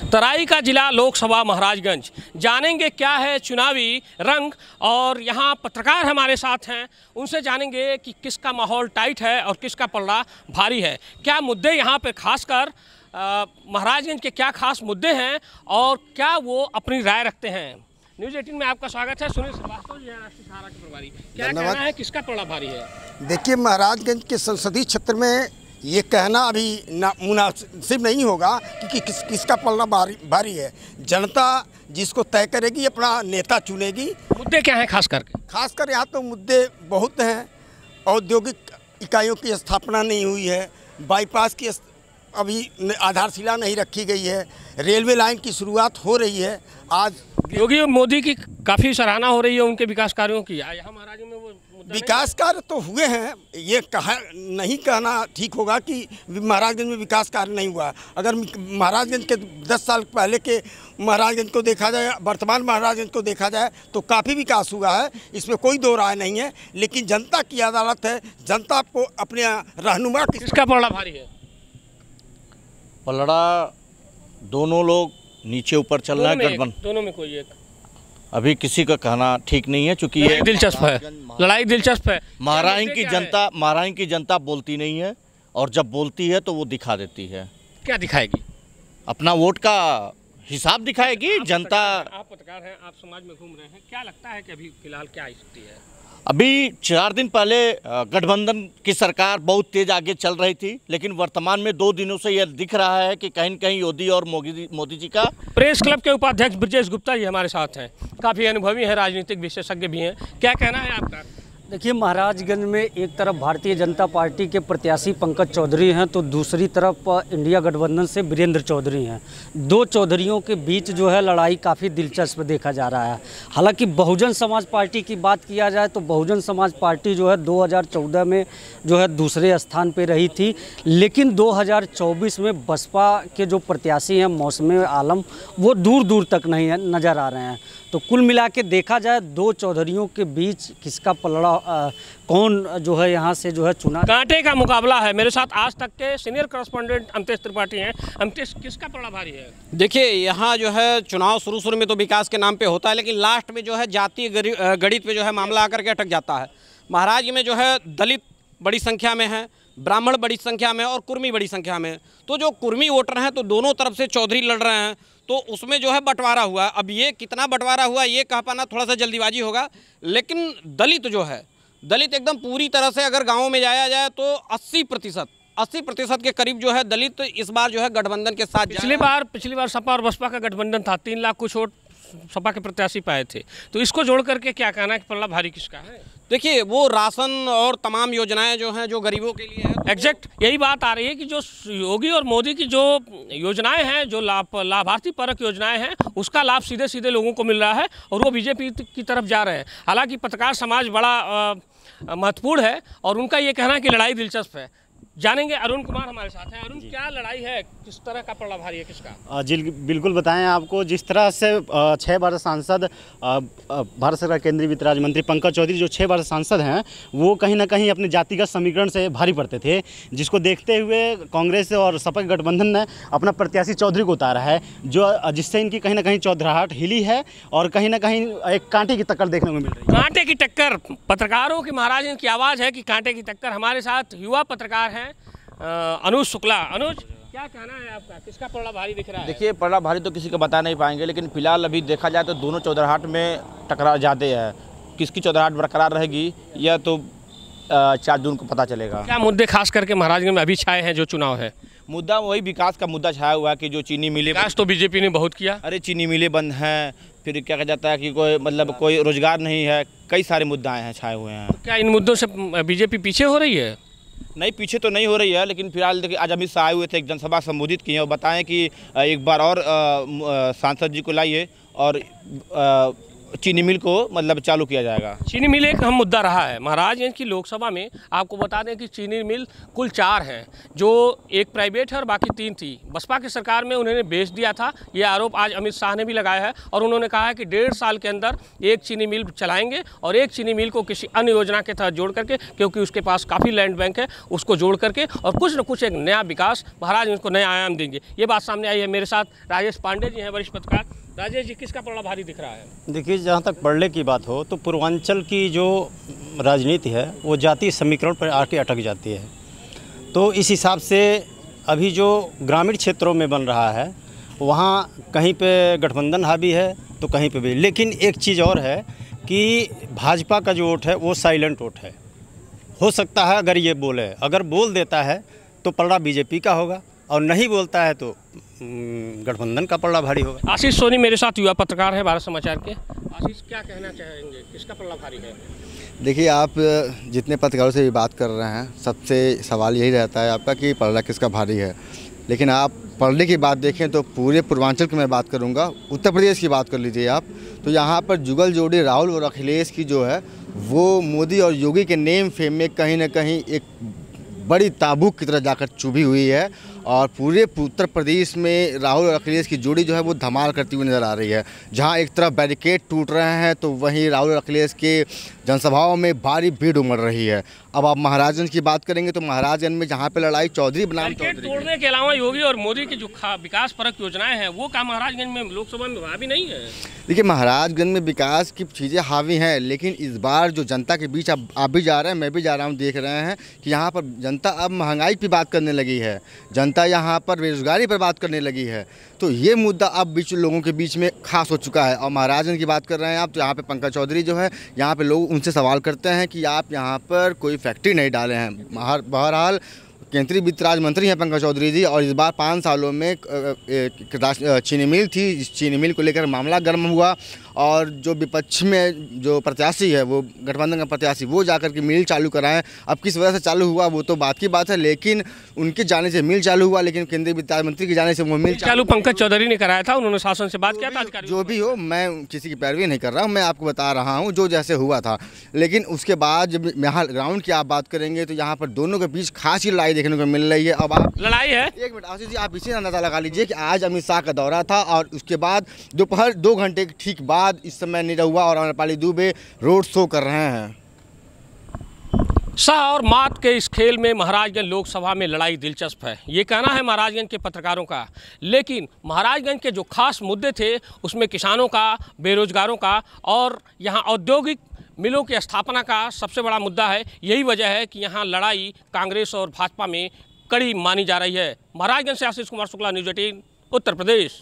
तराई का जिला लोकसभा महाराजगंज, जानेंगे क्या है चुनावी रंग। और यहाँ पत्रकार हमारे साथ हैं, उनसे जानेंगे कि किसका माहौल टाइट है और किसका पलड़ा भारी है। क्या मुद्दे यहाँ पे खासकर महाराजगंज के क्या खास मुद्दे हैं और क्या वो अपनी राय रखते हैं। न्यूज़ 18 में आपका स्वागत है। सुनील श्रीवास्तव जी हैं राष्ट्रीय सहारा के प्रभारी, क्या कहना है, किसका पलड़ा भारी है? देखिए, महाराजगंज के संसदीय क्षेत्र में ये कहना अभी मुनासिब नहीं होगा कि किसका पलड़ा भारी है। जनता जिसको तय करेगी, अपना नेता चुनेगी। मुद्दे क्या हैं खासकर यहाँ तो मुद्दे बहुत हैं। औद्योगिक इकाइयों की स्थापना नहीं हुई है, बाईपास की अभी आधारशिला नहीं रखी गई है, रेलवे लाइन की शुरुआत हो रही है। आज योगी और मोदी की काफ़ी सराहना हो रही है उनके विकास कार्यों की। यहाँ महाराजगंज में वो विकास कार्य तो हुए हैं, ये नहीं कहना ठीक होगा कि महाराजगंज में विकास कार्य नहीं हुआ। अगर महाराजगंज के 10 साल पहले के महाराजगंज को देखा जाए, वर्तमान महाराजगंज को देखा जाए तो काफ़ी विकास हुआ है, इसमें कोई दो राय नहीं है। लेकिन जनता की अदालत है, जनता को अपने रहनुमा किसका पलड़ा भारी है? पलड़ा दोनों लोग नीचे ऊपर चल रहा है, गठबंधन दोनों में कोई एक अभी किसी का कहना ठीक नहीं है, क्योंकि ये दिलचस्प है, लड़ाई दिलचस्प है। महाराजगंज की जनता बोलती नहीं है, और जब बोलती है तो वो दिखा देती है। क्या दिखाएगी? अपना वोट का हिसाब दिखाएगी जनता। आप पत्रकार हैं, आप समाज में घूम रहे हैं, क्या लगता है कि अभी फिलहाल क्या स्थिति है? अभी 4 दिन पहले गठबंधन की सरकार बहुत तेज आगे चल रही थी, लेकिन वर्तमान में 2 दिनों से यह दिख रहा है कि कहीं न कहीं योगी और मोदी जी का। प्रेस क्लब के उपाध्यक्ष ब्रजेश गुप्ता जी हमारे साथ हैं, काफ़ी अनुभवी हैं, राजनीतिक विशेषज्ञ भी हैं। क्या कहना है आपका? देखिए, महाराजगंज में एक तरफ भारतीय जनता पार्टी के प्रत्याशी पंकज चौधरी हैं, तो दूसरी तरफ इंडिया गठबंधन से वीरेंद्र चौधरी हैं। 2 चौधरियों के बीच जो है लड़ाई काफ़ी दिलचस्प देखा जा रहा है। हालांकि बहुजन समाज पार्टी की बात किया जाए तो बहुजन समाज पार्टी जो है 2014 में जो है दूसरे स्थान पे रही थी, लेकिन 2024 में बसपा के जो प्रत्याशी हैं मौसम आलम, वो दूर दूर तक नहीं नज़र आ रहे हैं। तो कुल मिला के देखा जाए 2 चौधरियों के बीच किसका पलड़ा कौन जो है यहाँ से जो है चुना, कांटे का मुकाबला है। मेरे साथ आज तक के सीनियर करस्पॉन्डेंट अमतेश त्रिपाठी हैं। अमतेश, किसका पलड़ा भारी है? देखिए, यहाँ जो है चुनाव शुरू में तो विकास के नाम पे होता है, लेकिन लास्ट में जो है जातीय गणित पे जो है मामला आकर के अटक जाता है। महाराज में जो है दलित बड़ी संख्या में है, ब्राह्मण बड़ी संख्या में और कुर्मी बड़ी संख्या में। तो जो कुर्मी वोटर हैं तो दोनों तरफ से चौधरी लड़ रहे हैं, तो उसमें जो है बंटवारा हुआ। अब ये कितना बंटवारा हुआ ये कह पाना थोड़ा सा जल्दीबाजी होगा, लेकिन दलित जो है, दलित एकदम पूरी तरह से अगर गाँव में जाया जाए तो 80% के करीब जो है दलित इस बार जो है गठबंधन के साथ। पिछली बार सपा और बसपा का गठबंधन था, 3 लाख कुछ वोट सपा के प्रत्याशी पाए थे। तो इसको जोड़ करके क्या कहना है कि पलड़ा भारी किसका है? देखिए, वो राशन और तमाम योजनाएं जो हैं जो गरीबों के लिए है, एग्जैक्ट यही बात आ रही है कि जो योगी और मोदी की जो योजनाएं हैं, जो लाभार्थी परक योजनाएं हैं, उसका लाभ सीधे सीधे लोगों को मिल रहा है और वो बीजेपी की तरफ जा रहे हैं। हालांकि पत्रकार समाज बड़ा महत्वपूर्ण है और उनका ये कहना है कि लड़ाई दिलचस्प है। जानेंगे, अरुण कुमार हमारे साथ हैं। अरुण, क्या लड़ाई है, किस तरह का पलड़ा भारी है किसका? जी बिल्कुल बताएं आपको। जिस तरह से 6 बार सांसद भारत सरकार केंद्रीय वित्त राज्य मंत्री पंकज चौधरी जो 6 बार सांसद हैं, वो कहीं ना कहीं अपने जातिगत समीकरण से भारी पड़ते थे, जिसको देखते हुए कांग्रेस और सपा गठबंधन ने अपना प्रत्याशी चौधरी को उतारा है, जिससे इनकी कहीं ना कहीं चौधराहट हिली है और कहीं ना कहीं एक कांटे की टक्कर देखने को मिल रही है। कांटे की टक्कर, पत्रकारों की महाराज की आवाज़ है कि कांटे की टक्कर। हमारे साथ युवा पत्रकार हैं अनुज शुक्ला। अनुज, क्या कहना है आपका, किसका पलड़ा भारी दिख रहा है? देखिए, पलड़ा भारी तो किसी को बता नहीं पाएंगे, लेकिन फिलहाल अभी देखा जाए तो दोनों चौधराहट में टकरा जाते हैं। किसकी चौधराहट बरकरार रहेगी यह तो 4 जून को पता चलेगा। क्या मुद्दे खास करके महाराजगंज में अभी छाए हैं जो चुनाव है? मुद्दा वही विकास का मुद्दा छाया हुआ है कि जो चीनी मिलें, विकास तो बीजेपी ने बहुत किया। अरे चीनी मिलें बंद हैं, फिर क्या कहा जाता है कि कोई रोजगार नहीं है, कई सारे मुद्दे हैं छाए हुए हैं। क्या इन मुद्दों से बीजेपी पीछे हो रही है? नहीं, पीछे तो नहीं हो रही है, लेकिन फिलहाल देखिए आज अमित शाह आए हुए थे, एक जनसभा संबोधित किए और बताएं कि एक बार और सांसद जी को लाइए और चीनी मिल को मतलब चालू किया जाएगा। चीनी मिल एक अहम मुद्दा रहा है महाराजगंज की लोकसभा में। आपको बता दें कि चीनी मिल कुल 4 हैं, जो एक प्राइवेट है और बाकी 3 थी। बसपा की सरकार में उन्होंने बेच दिया था, ये आरोप आज अमित शाह ने भी लगाया है। और उन्होंने कहा है कि 1.5 साल के अंदर एक चीनी मिल चलाएंगे और एक चीनी मिल को किसी अन्य योजना के तहत जोड़ करके, क्योंकि उसके पास काफ़ी लैंड बैंक है, उसको जोड़ करके और कुछ न कुछ एक नया विकास महाराजगंज को नया आयाम देंगे। ये बात सामने आई है। मेरे साथ राजेश पांडे जी हैं, वरिष्ठ पत्रकार। राजेश जी, किसका पलड़ा भारी दिख रहा है? देखिए, जहाँ तक पढ़ने की बात हो तो पूर्वांचल की जो राजनीति है वो जातीय समीकरण पर आके अटक जाती है। तो इस हिसाब से अभी जो ग्रामीण क्षेत्रों में बन रहा है वहाँ कहीं पे गठबंधन हावी है तो कहीं पे भी। लेकिन एक चीज़ और है कि भाजपा का जो वोट है वो साइलेंट वोट है। हो सकता है अगर ये बोले, अगर बोल देता है तो पलड़ा बीजेपी का होगा, और नहीं बोलता है तो गठबंधन का पलड़ा भारी होगा। आशीष सोनी मेरे साथ युवा पत्रकार है भारत समाचार के। आशीष, क्या कहना चाहेंगे, किसका पलड़ा भारी है? देखिए, आप जितने पत्रकारों से भी बात कर रहे हैं, सबसे सवाल यही रहता है आपका कि पलड़ा किसका भारी है। लेकिन आप पलड़े की बात देखें तो पूरे पूर्वांचल की मैं बात करूंगा, उत्तर प्रदेश की बात कर लीजिए आप, तो यहाँ पर जुगल जोड़ी राहुल और अखिलेश की जो है वो मोदी और योगी के नेम फेम में कहीं ना कहीं एक बड़ी ताबूक की तरह जाकर चुभी हुई है। और पूरे उत्तर प्रदेश में राहुल और अखिलेश की जोड़ी जो है वो धमाल करती हुई नज़र आ रही है। जहां एक तरफ बैरिकेड टूट रहे हैं तो वहीं राहुल और अखिलेश के जनसभाओं में भारी भीड़ उमड़ रही है। अब आप महाराजगंज की बात करेंगे तो महाराजगंज में जहां पे लड़ाई चौधरी बनाम चौधरी तोड़ने के अलावा योगी और मोदी की जो विकास परक योजनाएं हैं वो क्या महाराजगंज में लोकसभा में हावी नहीं है? देखिए, महाराजगंज में विकास की चीज़ें हावी हैं, लेकिन इस बार जो जनता के बीच आप भी जा रहे हैं, मैं भी जा रहा हूं, देख रहे हैं कि यहाँ पर जनता अब महंगाई की बात करने लगी है, जनता यहाँ पर बेरोजगारी पर बात करने लगी है। तो ये मुद्दा अब लोगों के बीच में खास हो चुका है। और महाराजगंज की बात कर रहे हैं आप, तो यहाँ पे पंकज चौधरी जो है, यहाँ पे लोग उनसे सवाल करते हैं कि आप यहाँ पर कोई फैक्ट्री नहीं डाले हैं। बहरहाल केंद्रीय वित्त राज्य मंत्री हैं पंकज चौधरी जी, और इस बार 5 सालों में चीनी मिल थी, जिस चीनी मिल को लेकर मामला गर्म हुआ। और जो विपक्ष में जो प्रत्याशी है, वो गठबंधन का प्रत्याशी, वो जाकर के मिल चालू कराएं। अब किस वजह से चालू हुआ वो तो बात की बात है, लेकिन उनके जाने से मिल चालू हुआ, लेकिन केंद्रीय वित्त राज्य मंत्री के जाने से वो मिल चालू पंकज चौधरी ने कराया था। उन्होंने शासन से बात किया था। जो भी हो, मैं किसी की पैरवी नहीं कर रहा हूँ, मैं आपको बता रहा हूँ जो जैसे हुआ था। लेकिन उसके बाद जब यहाँ ग्राउंड की आप बात करेंगे तो यहाँ पर दोनों के बीच खासी लड़ाई देखने को मिल रही है। अब आप लड़ाई है, एक मिनट आशीष जी, आप इसे अंदाजा लगा लीजिए कि आज अमित शाह का दौरा था और उसके बाद दोपहर 2 घंटे ठीक बाद इस समय निरहुआ और अमरपाली दुबे रोड शो कर रहे हैं। शाह और मात के इस खेल में महाराजगंज लोकसभा में लड़ाई दिलचस्प है, ये कहना है महाराजगंज के पत्रकारों का। लेकिन महाराजगंज के जो खास मुद्दे थे उसमें किसानों का, बेरोजगारों का और यहाँ औद्योगिक मिलों की स्थापना का सबसे बड़ा मुद्दा है। यही वजह है कि यहाँ लड़ाई कांग्रेस और भाजपा में कड़ी मानी जा रही है। महाराजगंज से आशीष कुमार शुक्ला, न्यूज़ 18 उत्तर प्रदेश।